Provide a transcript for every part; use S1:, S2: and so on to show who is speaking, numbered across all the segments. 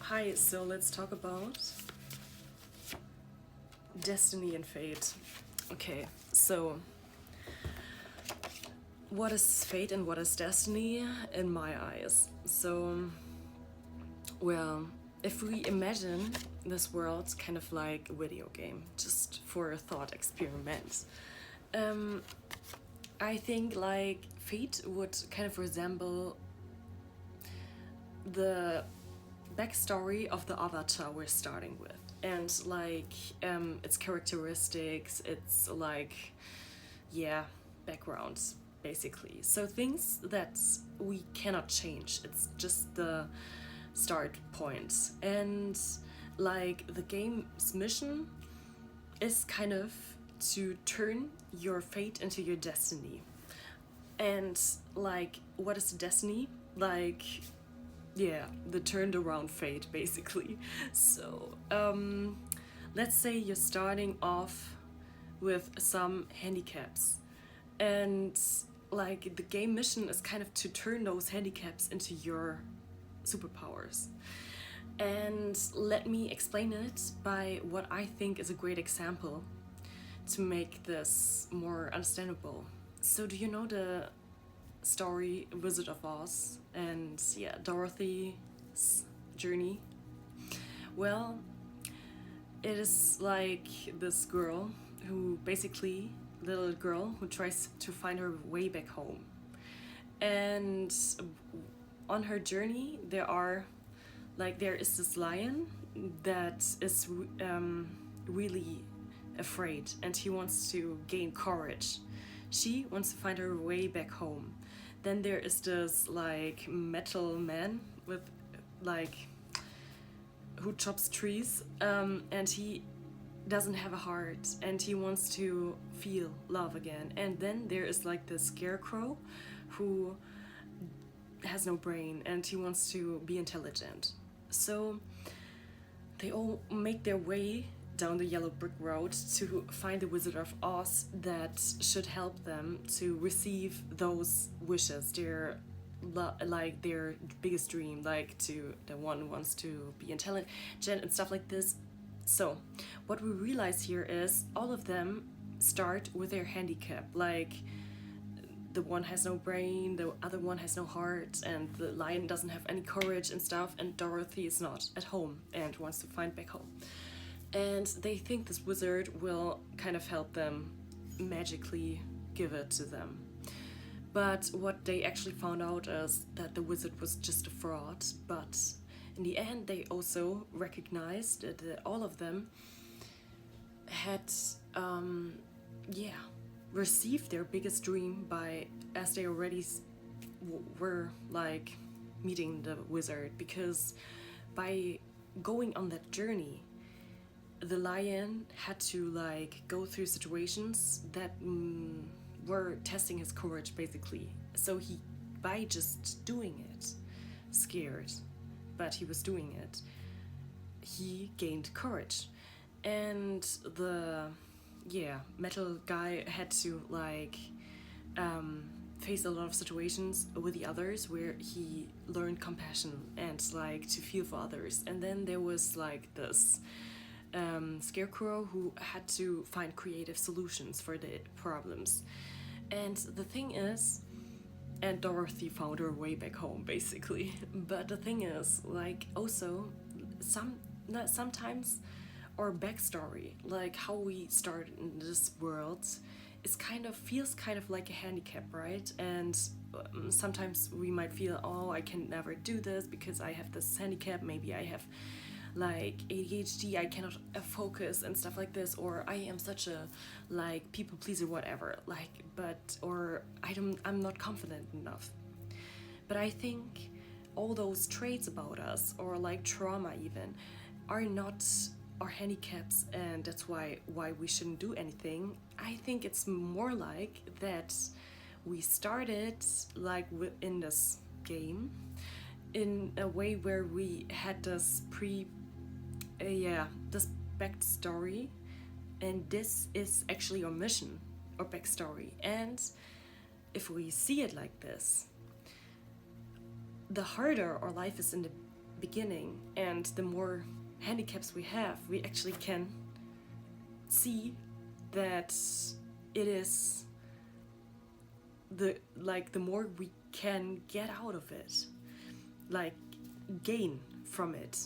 S1: Hi, so let's talk about destiny and fate. Okay, so what is fate and what is destiny in my eyes? Well, if we imagine this world kind of like a video game, just for a thought experiment, um, I think like fate would kind of resemble the backstory of the avatar we're starting with, and like its characteristics, its like backgrounds basically. So things that we cannot change. It's just the start point, and like the game's mission is kind of to turn your fate into your destiny. And like, what is destiny? Like, the turned around fate basically. So let's say you're starting off with some handicaps, and like the game mission is kind of to turn those handicaps into your superpowers. And let me explain it by what I think is a great example to make this more understandable. So do you know the story Wizard of Oz and Dorothy's journey? Well, it is like this girl who basically, little girl who tries to find her way back home. And on her journey, there is this lion that is really afraid, and he wants to gain courage. She wants to find her way back home. Then there is this like metal man with like who chops trees, and he doesn't have a heart, and he wants to feel love again. And then there is like the scarecrow who has no brain, and he wants to be intelligent. So they all make their way down the yellow brick road to find the Wizard of Oz that should help them to receive those wishes, their biggest dream, like to the one wants to be intelligent and stuff like this. So what we realize here is all of them start with their handicap. Like the one has no brain, the other one has no heart, and the lion doesn't have any courage and stuff, and Dorothy is not at home and wants to find back home. And they think this wizard will kind of help them magically give it to them. But what they actually found out is that the wizard was just a fraud. But in the end, they also recognized that all of them had received their biggest dream as they already were like meeting the wizard, because by going on that journey, the lion had to like go through situations that were testing his courage basically. So he, by just doing it, scared, but he was doing it, he gained courage. And the metal guy had to like face a lot of situations with the others where he learned compassion and like to feel for others. And then there was like this scarecrow who had to find creative solutions for the problems. And the thing is, and Dorothy found her way back home basically. But the thing is, like, also sometimes our backstory, like how we started in this world, feels kind of like a handicap, right? And sometimes we might feel, oh, I can never do this because I have this handicap. Maybe I have like ADHD, I cannot focus and stuff like this, or I am such a like people pleaser, whatever, like, or I'm not confident enough. But I think all those traits about us, or like trauma even, are not our handicaps, and that's why we shouldn't do anything. I think it's more like that we started like within this game in a way where we had this this backstory, and this is actually our mission or backstory. And if we see it like this, the harder our life is in the beginning and the more handicaps we have, we actually can see that it is the more we can get out of it, like gain from it.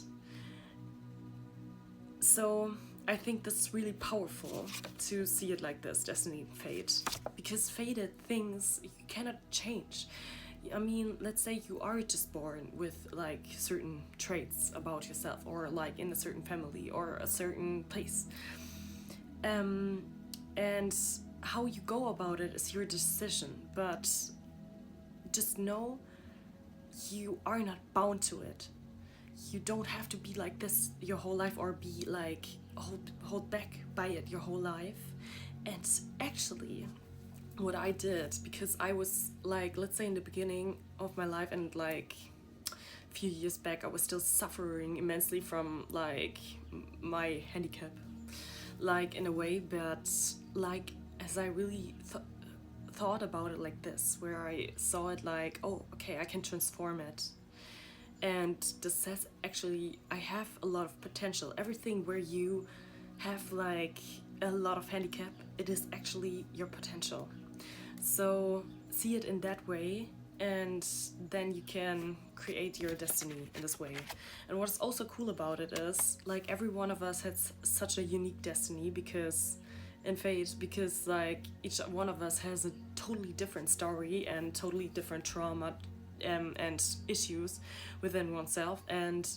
S1: So I think that's really powerful to see it like this, destiny and fate, because fated things you cannot change. I mean, let's say you are just born with like certain traits about yourself, or like in a certain family or a certain place, and how you go about it is your decision, but just know you are not bound to it. You don't have to be like this your whole life, or be like hold back by it your whole life. And actually what I did, because I was like, let's say in the beginning of my life and like a few years back, I was still suffering immensely from like my handicap, like in a way, but like as I really thought about it like this, where I saw it like, oh, okay, I can transform it. And this says, actually, I have a lot of potential. Everything where you have like a lot of handicap, it is actually your potential. So see it in that way, and then you can create your destiny in this way. And what's also cool about it is, like, every one of us has such a unique destiny, because in fate, because like each one of us has a totally different story and totally different trauma and issues within oneself, and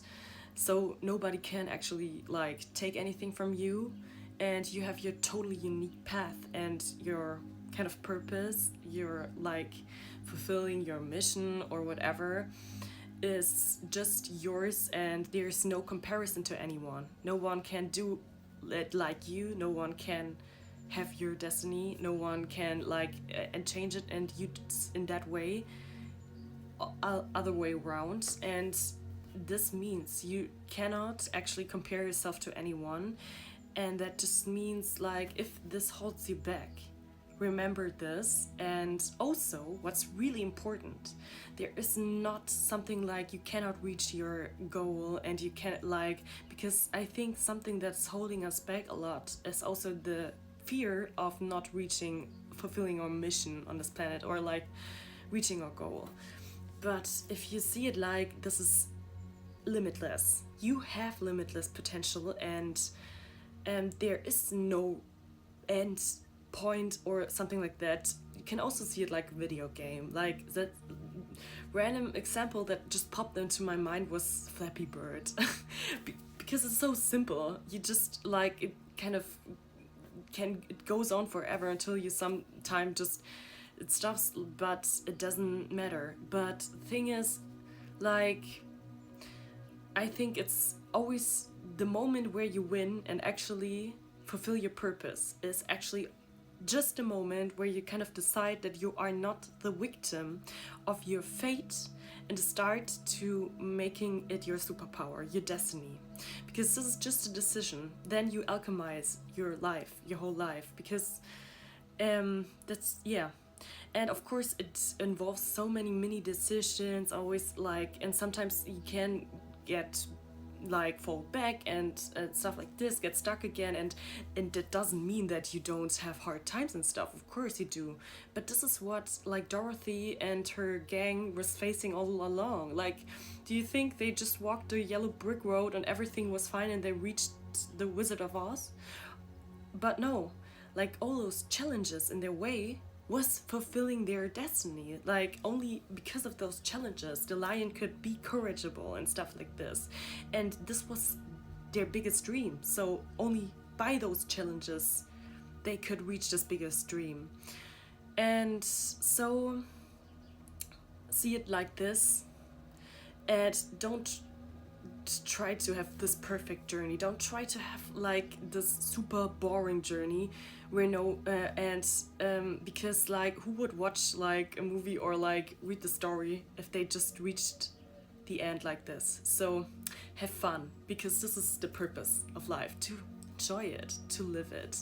S1: so nobody can actually like take anything from you, and you have your totally unique path and your kind of purpose, your like fulfilling your mission or whatever is just yours, and there's no comparison to anyone. No one can do it like you, no one can have your destiny, no one can like and change it, and you in that way, other way around. And this means you cannot actually compare yourself to anyone, and that just means like if this holds you back, remember this. And also what's really important, there is not something like you cannot reach your goal and you can't like, because I think something that's holding us back a lot is also the fear of not fulfilling our mission on this planet, or like reaching our goal. But if you see it like this is limitless, you have limitless potential, and there is no end point or something like that. You can also see it like a video game. Like that random example that just popped into my mind was Flappy Bird. Because it's so simple. You just like, it kind of it goes on forever until you sometime just it stops, but it doesn't matter. But the thing is, like, I think it's always the moment where you win and actually fulfill your purpose is actually just a moment where you kind of decide that you are not the victim of your fate, and start to making it your superpower, your destiny. Because this is just a decision. Then you alchemize your life, your whole life, because that's, yeah. And of course it involves so many mini decisions, always like, and sometimes you can get like fall back and stuff like this, get stuck again, and that doesn't mean that you don't have hard times and stuff. Of course you do, but this is what like Dorothy and her gang was facing all along. Like, do you think they just walked the yellow brick road and everything was fine and they reached the Wizard of Oz? But no, like all those challenges in their way was fulfilling their destiny. Like, only because of those challenges the lion could be courageable and stuff like this, and this was their biggest dream. So only by those challenges they could reach this biggest dream. And so see it like this, and don't try to have this perfect journey. Don't try to have like this super boring journey where because like who would watch like a movie or like read the story if they just reached the end like this? So have fun, because this is the purpose of life, to enjoy it, to live it.